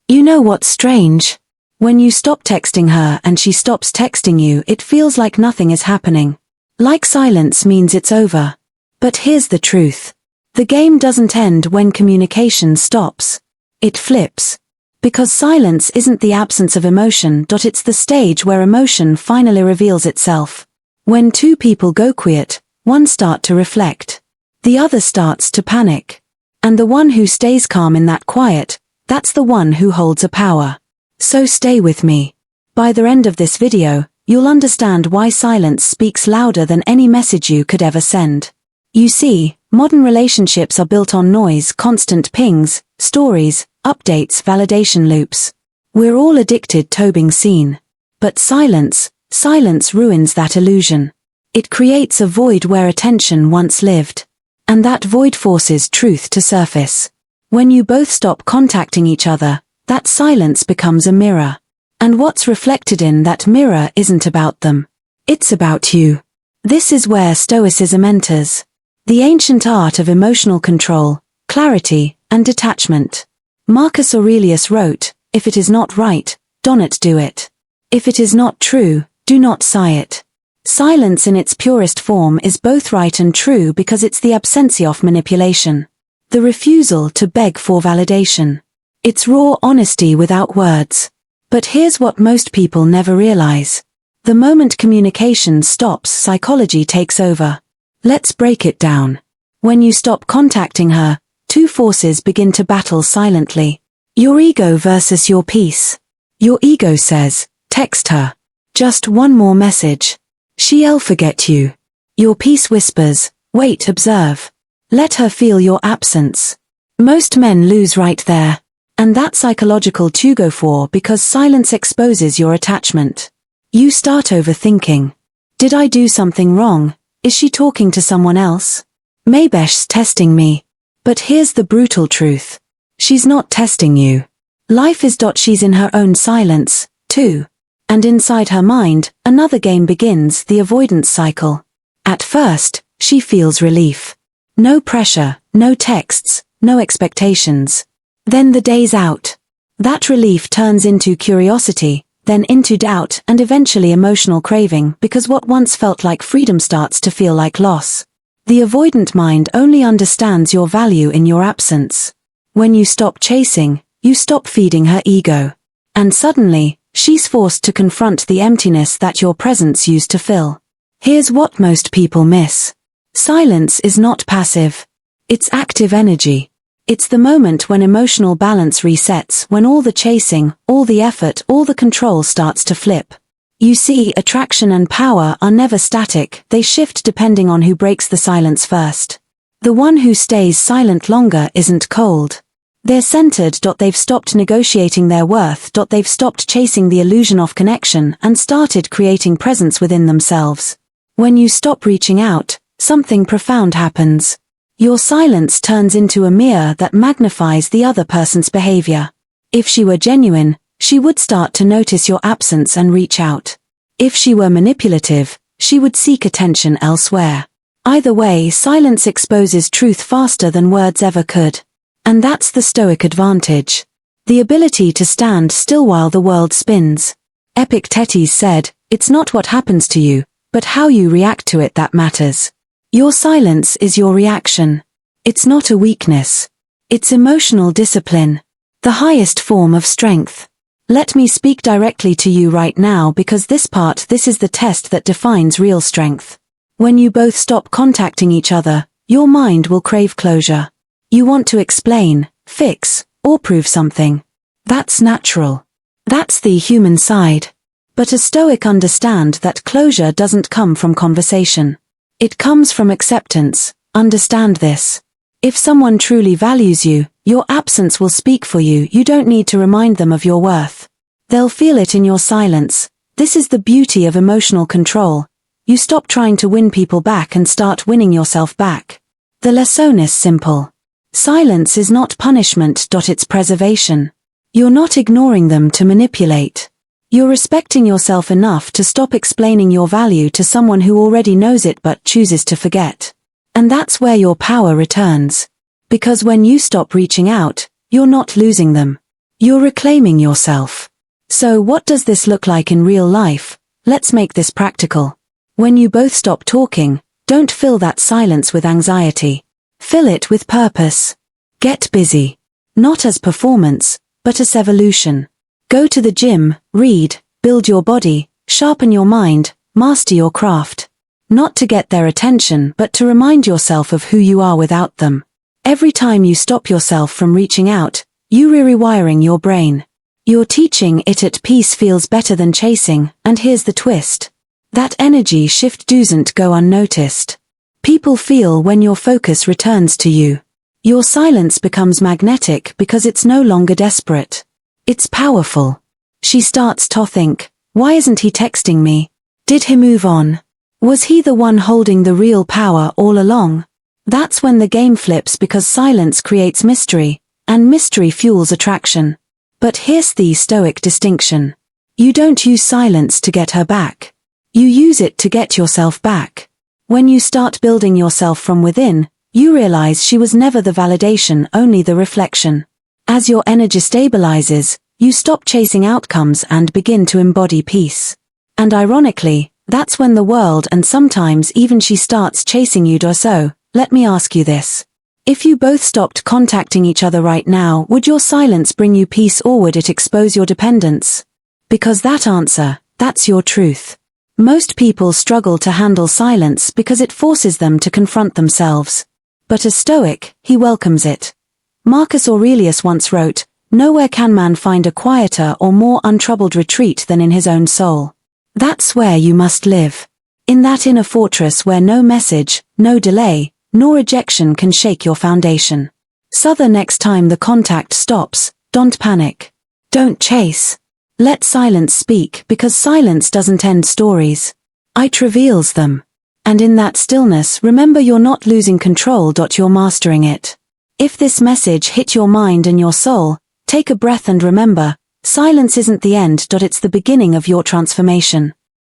You know what's strange? When you stop texting her and she stops texting you, it feels like nothing is happening. Like silence means it's over. But here's the truth. The game doesn't end when communication stops. It flips. Because silence isn't the absence of emotion. It's the stage where emotion finally reveals itself. When two people go quiet, one starts to reflect. The other starts to panic. And the one who stays calm in that quiet, that's the one who holds a power. So stay with me. By the end of this video, you'll understand why silence speaks louder than any message you could ever send. You see, modern relationships are built on noise, constant pings, stories, updates, validation loops. We're all addicted to being seen. But silence ruins that illusion. It creates a void where attention once lived. And that void forces truth to surface. When you both stop contacting each other, that silence becomes a mirror. And what's reflected in that mirror isn't about them. It's about you. This is where Stoicism enters. The ancient art of emotional control, clarity, and detachment. Marcus Aurelius wrote, "If it is not right, do not do it. If it is not true, do not say it." Silence in its purest form is both right and true because it's the absence of manipulation. The refusal to beg for validation. It's raw honesty without words. But here's what most people never realize. The moment communication stops, psychology takes over. Let's break it down. When you stop contacting her, two forces begin to battle silently. Your ego versus your peace. Your ego says, text her. Just one more message. She'll forget you. Your peace whispers, wait, observe. Let her feel your absence. Most men lose right there. And that's psychological to go for because silence exposes your attachment. You start overthinking. Did I do something wrong? Is she talking to someone else? Maybe she's testing me. But here's the brutal truth. She's not testing you. Life is. She's in her own silence, too. And inside her mind, another game begins, the avoidance cycle. At first, she feels relief. No pressure, no texts, no expectations. Then the day's out. That relief turns into curiosity, then into doubt and eventually emotional craving because what once felt like freedom starts to feel like loss. The avoidant mind only understands your value in your absence. When you stop chasing, you stop feeding her ego. And suddenly, she's forced to confront the emptiness that your presence used to fill. Here's what most people miss. Silence is not passive. It's active energy. It's the moment when emotional balance resets, when all the chasing, all the effort, all the control starts to flip. You see, attraction and power are never static, they shift depending on who breaks the silence first. The one who stays silent longer isn't cold. They're centered. They've stopped negotiating their worth. They've stopped chasing the illusion of connection and started creating presence within themselves. When you stop reaching out, something profound happens. Your silence turns into a mirror that magnifies the other person's behavior. If she were genuine, she would start to notice your absence and reach out. If she were manipulative, she would seek attention elsewhere. Either way, silence exposes truth faster than words ever could. And that's the Stoic advantage. The ability to stand still while the world spins. Epictetus said, "It's not what happens to you, but how you react to it that matters." Your silence is your reaction. It's not a weakness. It's emotional discipline. The highest form of strength. Let me speak directly to you right now because this is the test that defines real strength. When you both stop contacting each other, your mind will crave closure. You want to explain, fix, or prove something. That's natural. That's the human side. But a Stoic understands that closure doesn't come from conversation. It comes from acceptance. Understand this. If someone truly values you, your absence will speak for you. You don't need to remind them of your worth. They'll feel it in your silence. This is the beauty of emotional control. You stop trying to win people back and start winning yourself back. The lesson is simple. Silence is not punishment. It's preservation. You're not ignoring them to manipulate. You're respecting yourself enough to stop explaining your value to someone who already knows it but chooses to forget. And that's where your power returns. Because when you stop reaching out, you're not losing them. You're reclaiming yourself. So what does this look like in real life? Let's make this practical. When you both stop talking, don't fill that silence with anxiety. Fill it with purpose. Get busy. Not as performance, but as evolution. Go to the gym, read, build your body, sharpen your mind, master your craft. Not to get their attention, but to remind yourself of who you are without them. Every time you stop yourself from reaching out, you're rewiring your brain. You're teaching it at peace feels better than chasing, and here's the twist. That energy shift doesn't go unnoticed. People feel when your focus returns to you. Your silence becomes magnetic because it's no longer desperate. It's powerful. She starts to think, why isn't he texting me? Did he move on? Was he the one holding the real power all along? That's when the game flips because silence creates mystery, and mystery fuels attraction. But here's the Stoic distinction. You don't use silence to get her back. You use it to get yourself back. When you start building yourself from within, you realize she was never the validation, only the reflection. As your energy stabilizes, you stop chasing outcomes and begin to embody peace. And ironically, that's when the world and sometimes even she starts chasing you. So, let me ask you this. If you both stopped contacting each other right now, would your silence bring you peace or would it expose your dependence? Because that's your truth. Most people struggle to handle silence because it forces them to confront themselves. But a Stoic, he welcomes it. Marcus Aurelius once wrote, "Nowhere can man find a quieter or more untroubled retreat than in his own soul." That's where you must live. In that inner fortress where no message, no delay, nor rejection can shake your foundation. So the next time the contact stops, don't panic. Don't chase. Let silence speak because silence doesn't end stories. It reveals them. And in that stillness, remember you're not losing control. You're mastering it. If this message hit your mind and your soul, take a breath and remember, silence isn't the end. It's the beginning of your transformation.